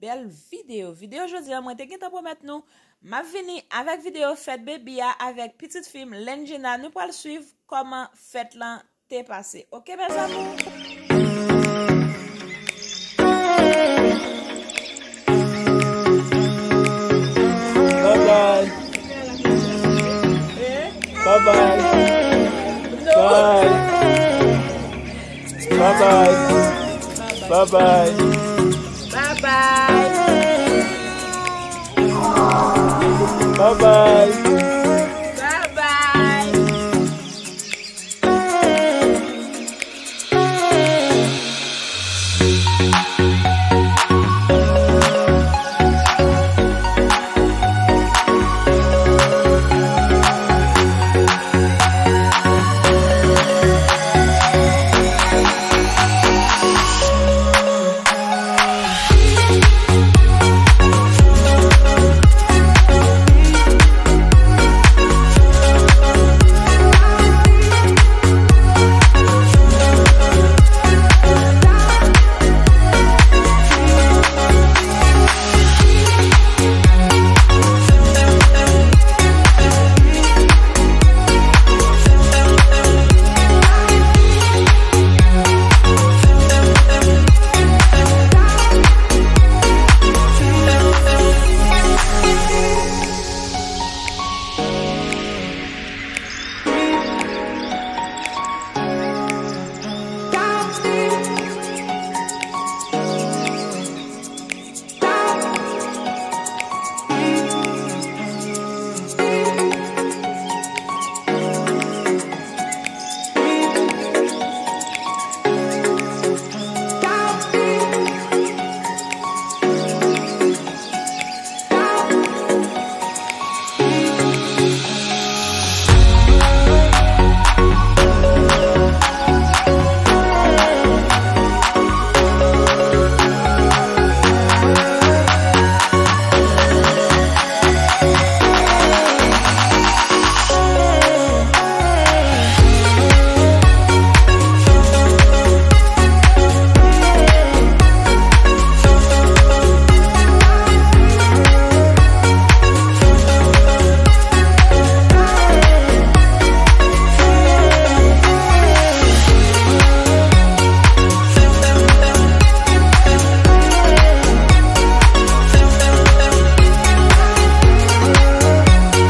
belle vidéo. Vidéo aujourd'hui, moi te gen pour mettre nous m'a venu avec vidéo fête baby avec petite film Lenjina. Nous pour le suivre comment fête là t'est passé. OK mes amours? Bye bye. Bye bye. Bye. Bye bye. Bye bye. Bye bye. Bye bye.